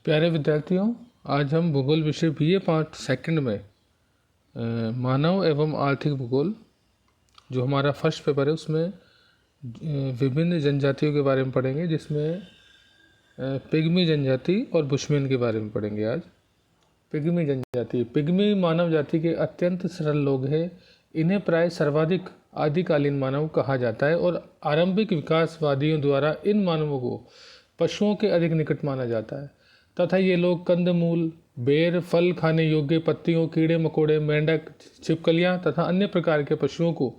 प्यारे विद्यार्थियों, आज हम भूगोल विषय BA पार्ट सेकंड में मानव एवं आर्थिक भूगोल जो हमारा फर्स्ट पेपर है उसमें विभिन्न जनजातियों के बारे में पढ़ेंगे, जिसमें पिग्मी जनजाति और बुशमैन के बारे में पढ़ेंगे। आज पिग्मी जनजाति, पिग्मी मानव जाति के अत्यंत सरल लोग हैं। इन्हें प्राय सर्वाधिक आदिकालीन मानव कहा जाता है और आरंभिक विकासवादियों द्वारा इन मानवों को पशुओं के अधिक निकट माना जाता है तथा ये लोग कंदमूल, बेर, फल खाने योग्य पत्तियों, कीड़े मकोड़े, मेंढक, छिपकलियां तथा अन्य प्रकार के पशुओं को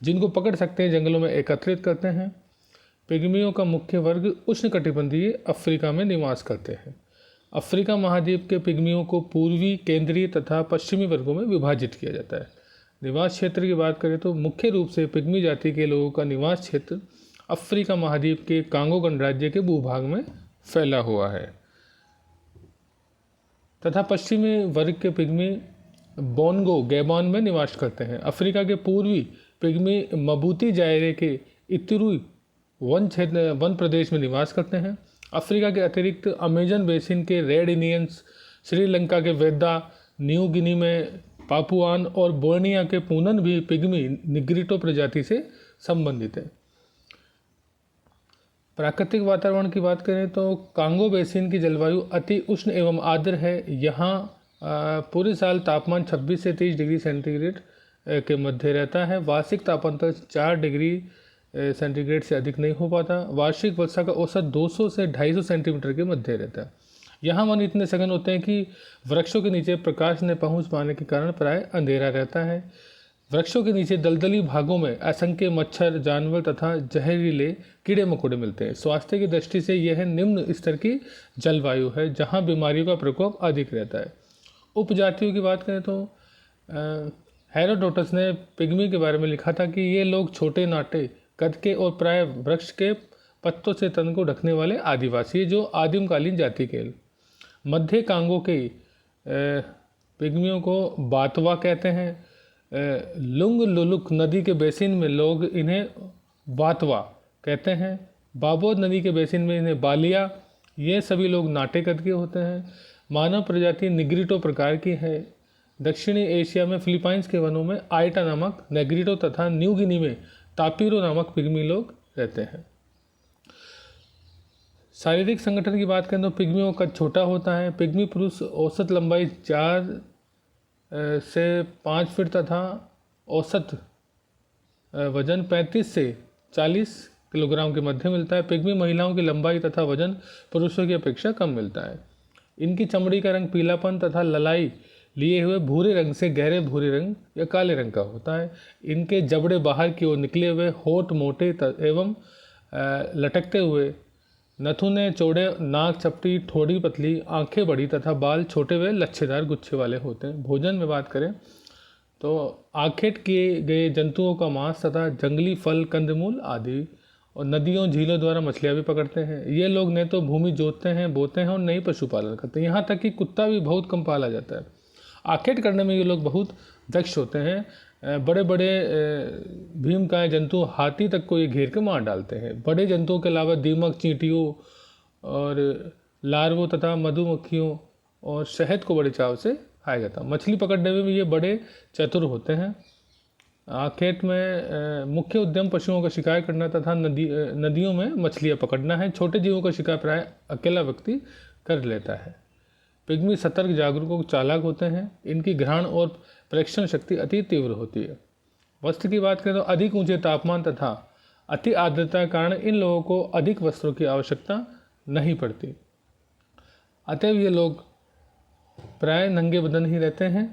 जिनको पकड़ सकते हैं जंगलों में एकत्रित करते हैं। पिग्मियों का मुख्य वर्ग उष्णकटिबंधीय अफ्रीका में निवास करते हैं। अफ्रीका महाद्वीप के पिग्मियों को पूर्वी, केंद्रीय तथा पश्चिमी वर्गों में विभाजित किया जाता है। निवास क्षेत्र की बात करें तो मुख्य रूप से पिग्मी जाति के लोगों का निवास क्षेत्र अफ्रीका महाद्वीप के कांगो गणराज्य के भूभाग में फैला हुआ है तथा पश्चिमी वर्ग के पिग्मी बोंगो, गैबॉन में निवास करते हैं। अफ्रीका के पूर्वी पिग्मी मबूती जायरे के इतुरी वन प्रदेश में निवास करते हैं। अफ्रीका के अतिरिक्त अमेजन बेसिन के रेड इंडियंस, श्रीलंका के वेदा, न्यू गिनी में पापुआन और बोर्निया के पूनन भी पिग्मी निग्रिटो प्रजाति से संबंधित है। प्राकृतिक वातावरण की बात करें तो कांगो बेसिन की जलवायु अति उष्ण एवं आर्द्र है। यहाँ पूरे साल तापमान 26 से 30 डिग्री सेंटीग्रेड के मध्य रहता है। वार्षिक तापमान 4 डिग्री सेंटीग्रेड से अधिक नहीं हो पाता। वार्षिक वर्षा का औसत 200 से 250 सेंटीमीटर के मध्य रहता है। यहाँ वन इतने सघन होते हैं कि वृक्षों के नीचे प्रकाश न पहुँच पाने के कारण प्राय अंधेरा रहता है। वृक्षों के नीचे दलदली भागों में असंख्य मच्छर, जानवर तथा जहरीले कीड़े मकोड़े मिलते हैं। स्वास्थ्य की दृष्टि से यह निम्न स्तर की जलवायु है जहाँ बीमारियों का प्रकोप अधिक रहता है। उपजातियों की बात करें तो हेरोडोटस ने पिग्मी के बारे में लिखा था कि ये लोग छोटे नाटे कद के और प्राय वृक्ष के पत्तों से तन को ढकने वाले आदिवासी जो आदिमकालीन जाति के। मध्य कांगो के पिग्मियों को बातवा कहते हैं। लुंग लुलुक नदी के बेसिन में लोग इन्हें बातवा कहते हैं। बाबो नदी के बेसिन में इन्हें बालिया। ये सभी लोग नाटे कद के होते हैं। मानव प्रजाति निग्रिटो प्रकार की है। दक्षिणी एशिया में फिलीपाइंस के वनों में आइटा नामक नेग्रिटो तथा न्यू गिनी में तापिरो नामक पिग्मी लोग रहते हैं। शारीरिक संगठन की बात करें तो पिग्मियों का छोटा होता है। पिग्मी पुरुष औसत लंबाई 4 से 5 फीट तथा औसत वजन 35 से 40 किलोग्राम के मध्य मिलता है। पिग्मी महिलाओं की लंबाई तथा वजन पुरुषों की अपेक्षा कम मिलता है। इनकी चमड़ी का रंग पीलापन तथा ललाई लिए हुए भूरे रंग से गहरे भूरे रंग या काले रंग का होता है। इनके जबड़े बाहर की ओर निकले हुए, होठ मोटे एवं लटकते हुए, नथुने चौड़े, नाक चपटी, ठोड़ी पतली, आंखें बड़ी तथा बाल छोटे व लच्छेदार गुच्छे वाले होते हैं। भोजन में बात करें तो आखेट किए गए जंतुओं का मांस तथा जंगली फल, कंदमूल आदि और नदियों, झीलों द्वारा मछलियां भी पकड़ते हैं। ये लोग न तो भूमि जोतते हैं, बोते हैं और न ही पशुपालन करते हैं। यहाँ तक कि कुत्ता भी बहुत कम पाला जाता है। आखेट करने में ये लोग बहुत दक्ष होते हैं। बड़े बड़े भीमकाय जंतु, हाथी तक को ये घेर के मार डालते हैं। बड़े जंतुओं के अलावा दीमक, चींटियों और लार्वों तथा मधुमक्खियों और शहद को बड़े चाव से खाया जाता है। मछली पकड़ने में भी ये बड़े चतुर होते हैं। आखेट में मुख्य उद्यम पशुओं का शिकार करना तथा नदियों में मछलियाँ पकड़ना है। छोटे जीवों का शिकार प्राय अकेला व्यक्ति कर लेता है। पिग्मी सतर्क, जागरूक और चालाक होते हैं। इनकी घ्राण और प्रेक्षण शक्ति अति तीव्र होती है। वस्त्र की बात करें तो अधिक ऊंचे तापमान तथा अति आर्द्रता के कारण इन लोगों को अधिक वस्त्रों की आवश्यकता नहीं पड़ती। अतएव ये लोग प्राय नंगे बदन ही रहते हैं।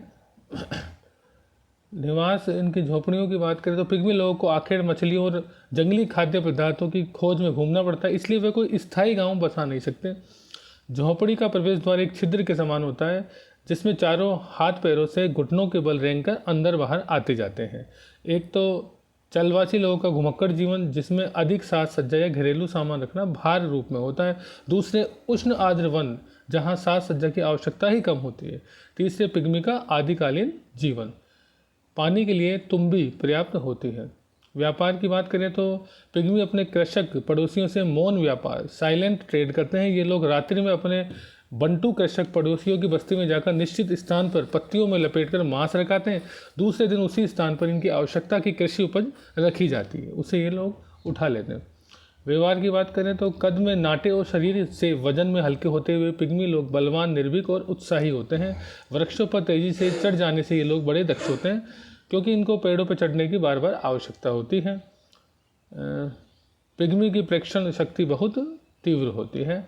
निवास इनकी झोपड़ियों की बात करें तो पिग्मी लोगों को आखेट, मछलियों और जंगली खाद्य पदार्थों की खोज में घूमना पड़ता है, इसलिए वे कोई स्थायी गांव बसा नहीं सकते। झोंपड़ी का प्रवेश द्वार एक छिद्र के समान होता है जिसमें चारों हाथ पैरों से घुटनों के बल रेंगकर अंदर बाहर आते जाते हैं। एक तो चलवासी लोगों का घुमक्कड़ जीवन जिसमें अधिक साज सज्जा या घरेलू सामान रखना भार रूप में होता है। दूसरे उष्ण आर्द्र वन जहाँ साज सज्जा की आवश्यकता ही कम होती है। तीसरे पिग्मी का आदिकालीन जीवन। पानी के लिए तुम्बी पर्याप्त होती है। व्यापार की बात करें तो पिग्मी अपने कृषक पड़ोसियों से मौन व्यापार, साइलेंट ट्रेड करते हैं। ये लोग रात्रि में अपने बंटू कृषक पड़ोसियों की बस्ती में जाकर निश्चित स्थान पर पत्तियों में लपेटकर मांस रखाते हैं। दूसरे दिन उसी स्थान पर इनकी आवश्यकता की कृषि उपज रखी जाती है, उसे ये लोग उठा लेते हैं। व्यवहार की बात करें तो कद में नाटे और शरीर से वजन में हल्के होते हुए पिग्मी लोग बलवान, निर्भीक और उत्साही होते हैं। वृक्षों पर तेजी से चढ़ जाने से ये लोग बड़े दक्ष होते हैं, क्योंकि इनको पेड़ों पर चढ़ने की बार बार आवश्यकता होती है। पिग्मी की प्रेक्षण शक्ति बहुत तीव्र होती है।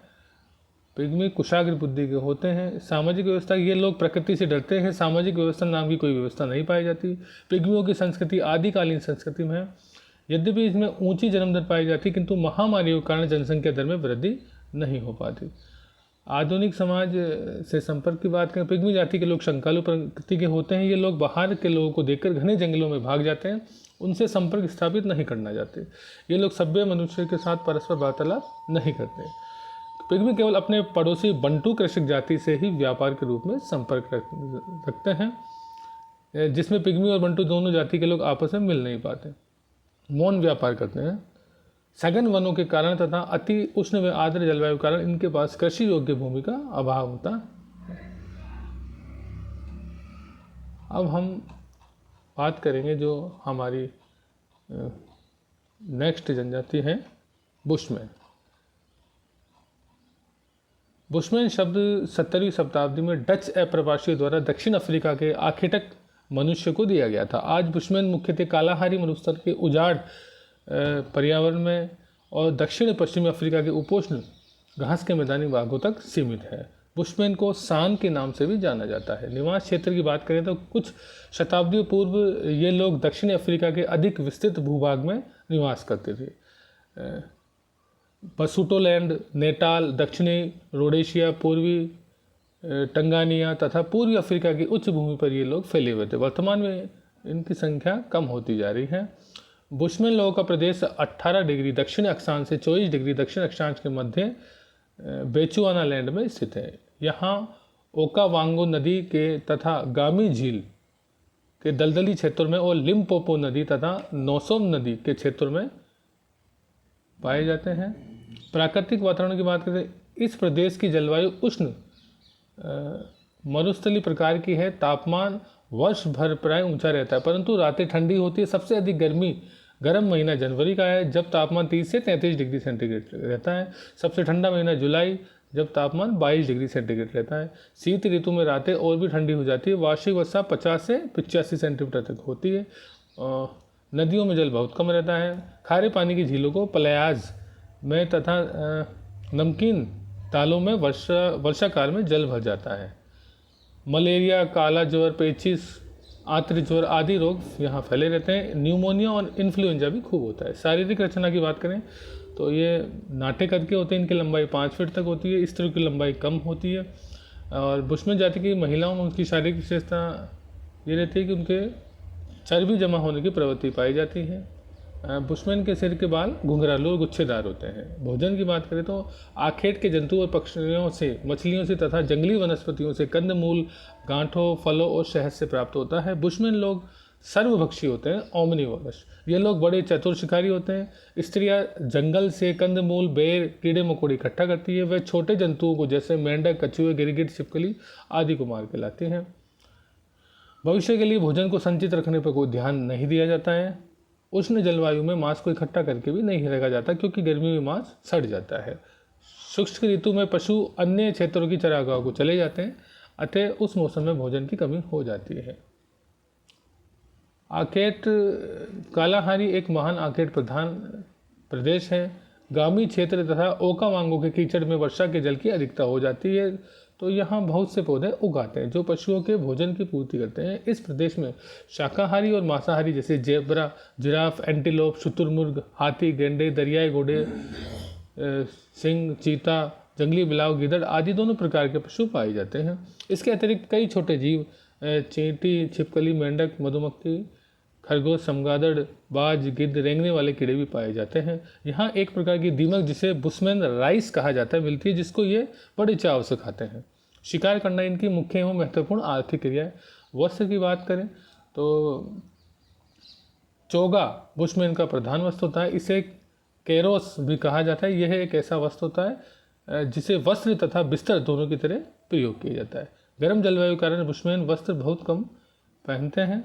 पिग्मी कुशाग्र बुद्धि के होते हैं। सामाजिक व्यवस्था, ये लोग प्रकृति से डरते हैं। सामाजिक व्यवस्था नाम की कोई व्यवस्था नहीं पाई जाती। पिग्मियों की संस्कृति आदिकालीन संस्कृति में है। यद्यपि इसमें ऊंची जन्म दर पाई जाती, किंतु महामारियों के कारण जनसंख्या दर में वृद्धि नहीं हो पाती। आधुनिक समाज से संपर्क की बात करें, पिग्मी जाति के लोग शंकालु प्रकृति के होते हैं। ये लोग बाहर के लोगों को देखकर घने जंगलों में भाग जाते हैं, उनसे संपर्क स्थापित नहीं करना चाहते। ये लोग सभ्य मनुष्य के साथ परस्पर वार्तालाप नहीं करते। पिग्मी केवल अपने पड़ोसी बंटू कृषक जाति से ही व्यापार के रूप में संपर्क रखते हैं, जिसमें पिग्मी और बंटू दोनों जाति के लोग आपस में मिल नहीं पाते। मौन व्यापार करते हैं। सघन वनों के कारण तथा अति उष्ण व आर्द्र जलवायु के कारण इनके पास कृषि योग्य भूमि का अभाव होता है। अब हम बात करेंगे जो हमारी नेक्स्ट जनजाति है, बुशमैन। बुशमैन शब्द 17वीं शताब्दी में डच अप्रवासियों द्वारा दक्षिण अफ्रीका के आखेटक मनुष्य को दिया गया था। आज बुशमैन मुख्यतः कालाहारी मरुस्थल के उजाड़ पर्यावरण में और दक्षिण पश्चिमी अफ्रीका के उपोष्ण घास के मैदानी भागों तक सीमित है। बुशमैन को सान के नाम से भी जाना जाता है। निवास क्षेत्र की बात करें तो कुछ शताब्दियों पूर्व ये लोग दक्षिणी अफ्रीका के अधिक विस्तृत भूभाग में निवास करते थे। बसुटोलैंड, नेटाल, दक्षिणी रोडेशिया, पूर्वी टंगानिया तथा पूर्वी अफ्रीका की उच्च भूमि पर ये लोग फैले हुए थे। वर्तमान में इनकी संख्या कम होती जा रही है। बुशमैन लोगों का प्रदेश 18 डिग्री दक्षिण अक्षांश से 24 डिग्री दक्षिण अक्षांश के मध्य बेचुआना लैंड में स्थित है। यहाँ ओकावांगो नदी के तथा गामी झील के दलदली क्षेत्रों में और लिम्पोपो नदी तथा नोसोम नदी के क्षेत्रों में पाए जाते हैं। प्राकृतिक वातावरण की बात करें, इस प्रदेश की जलवायु उष्ण मरुस्थली प्रकार की है। तापमान वर्ष भर प्राय ऊंचा रहता है, परंतु रातें ठंडी होती है। सबसे अधिक गर्म महीना जनवरी का है, जब तापमान 30 से 33 डिग्री सेंटीग्रेड रहता है। सबसे ठंडा महीना जुलाई, जब तापमान 22 डिग्री सेंटीग्रेड रहता है। शीत ऋतु में रातें और भी ठंडी हो जाती है। वार्षिक वर्षा 50 से 85 सेंटीमीटर तक होती है। नदियों में जल बहुत कम रहता है। खारे पानी की झीलों को पलयाज में तथा नमकीन तालों में वर्षा काल में जल भर जाता है। मलेरिया, काला ज्वर, पेचिस, आंत्र ज्वर आदि रोग यहाँ फैले रहते हैं। न्यूमोनिया और इन्फ्लुएंजा भी खूब होता है। शारीरिक रचना की बात करें तो ये नाटे कद के होते हैं। इनकी लंबाई 5 फीट तक होती है। स्त्रियों की लंबाई कम होती है। और बुशमैन जाति की महिलाओं में उनकी शारीरिक विशेषता ये रहती है कि उनके चर्बी जमा होने की प्रवृत्ति पाई जाती है। बुशमैन के सिर के बाल घुंघरालू और गुच्छेदार होते हैं। भोजन की बात करें तो आखेट के जंतु और पक्षियों से, मछलियों से तथा जंगली वनस्पतियों से कंदमूल, गांठों, फलों और शहद से प्राप्त होता है। बुशमैन लोग सर्वभक्षी होते हैं, ओमनिवोरस। ये लोग बड़े चतुर शिकारी होते हैं। स्त्रियां जंगल से कंदमूल, बेर, कीड़े मकोड़े इकट्ठा करती है। वे छोटे जंतुओं को जैसे मेंढक, कछुए, गिरगिट, छिपकली आदि को मार के लाती हैं। भविष्य के लिए भोजन को संचित रखने पर कोई ध्यान नहीं दिया जाता है। उष्ण जलवायु में मांस को इकट्ठा करके भी नहीं रखा जाता, क्योंकि गर्मी में मांस सड़ जाता है। शुष्क ऋतु में पशु अन्य क्षेत्रों की चरागाहों को चले जाते हैं, अतः उस मौसम में भोजन की कमी हो जाती है। आखेट कालाहारी एक महान आखेट प्रधान प्रदेश है। गामी क्षेत्र तथा ओकावांगो के कीचड़ में वर्षा के जल की अधिकता हो जाती है, तो यहाँ बहुत से पौधे उगाते हैं जो पशुओं के भोजन की पूर्ति करते हैं। इस प्रदेश में शाकाहारी और मांसाहारी जैसे जेब्रा, जिराफ, एंटीलोप, शुतुरमुर्ग, हाथी, गेंडे, दरियाई घोड़े, सिंह, चीता, जंगली बिलाव, गिद्धड़ आदि दोनों प्रकार के पशु पाए जाते हैं। इसके अतिरिक्त कई छोटे जीव, चींटी, छिपकली, मेंढक, मधुमक्खी, खरगोश, चमगादड़, बाज, गिद्ध, रेंगने वाले कीड़े भी पाए जाते हैं। यहाँ एक प्रकार की दीमक जिसे बुशमैन राइस कहा जाता है मिलती है, जिसको ये बड़े चाव से खाते हैं। शिकार करना इनकी मुख्य एवं महत्वपूर्ण आर्थिक क्रिया है। वस्त्र की बात करें तो चोगा बुशमैन का प्रधान वस्त्र होता है। इसे केरोस भी कहा जाता है। यह एक ऐसा वस्त्र होता है जिसे वस्त्र तथा बिस्तर दोनों की तरह प्रयोग किया जाता है। गर्म जलवायु के कारण बुशमैन वस्त्र बहुत कम पहनते हैं।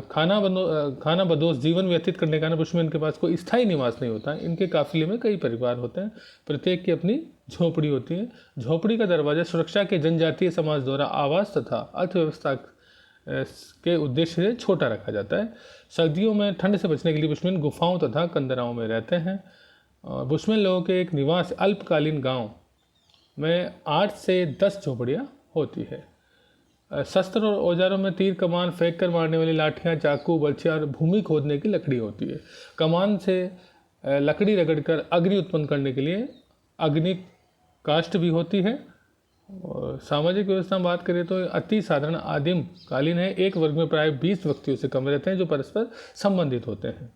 खाना बदोश जीवन व्यतीत करने के कारण बुशमैन के पास कोई स्थायी निवास नहीं होता है। इनके काफिले में कई परिवार होते हैं, प्रत्येक की अपनी झोपड़ी होती है। झोपड़ी का दरवाजा सुरक्षा के जनजातीय समाज द्वारा आवास तथा अर्थव्यवस्था के उद्देश्य से छोटा रखा जाता है। सर्दियों में ठंड से बचने के लिए बुशमैन गुफाओं तथा कंदराओं में रहते हैं। बुशमैन लोगों के एक निवास अल्पकालीन गांव में 8 से 10 झोपड़ियाँ होती है। शस्त्र और औजारों में तीर कमान फेंक कर मारने वाली लाठियाँ, चाकू, बल्छियाँ और भूमि खोदने की लकड़ी होती है। कमान से लकड़ी रगड़कर अग्नि उत्पन्न करने के लिए अग्नि काष्ठ भी होती है। और सामाजिक व्यवस्था में बात करें तो अति साधारण आदिम कालीन है। एक वर्ग में प्राय 20 व्यक्तियों से कम रहते हैं जो परस्पर संबंधित होते हैं।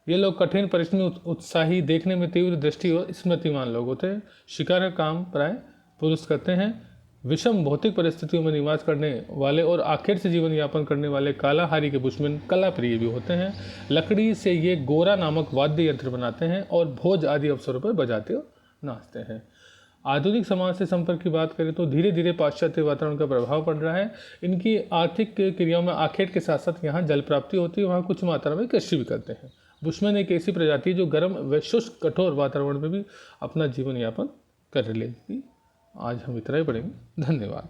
ये लोग कठिन, परिश्रमी, उत्साही, देखने में तीव्र दृष्टि और स्मृतिमान लोग होते हैं। शिकार का काम प्राय पुरुष करते हैं। विषम भौतिक परिस्थितियों में निवास करने वाले और आखिर से जीवन यापन करने वाले कालाहारी के बुशमैन कला प्रिय भी होते हैं। लकड़ी से ये गोरा नामक वाद्य यंत्र बनाते हैं और भोज आदि अवसरों पर बजाते और नाचते हैं। आधुनिक समाज से संपर्क की बात करें तो धीरे धीरे पाश्चात्य वातावरण का प्रभाव पड़ रहा है। इनकी आर्थिक क्रियाओं में आखेट के साथ साथ यहाँ जल प्राप्ति होती है, वहाँ कुछ मात्रा में कृषि भी करते हैं। बुशमैन एक ऐसी प्रजाति है जो गर्म व शुष्क कठोर वातावरण में भी अपना जीवन यापन कर लेगी। आज हम इतना ही पढ़ेंगे। धन्यवाद।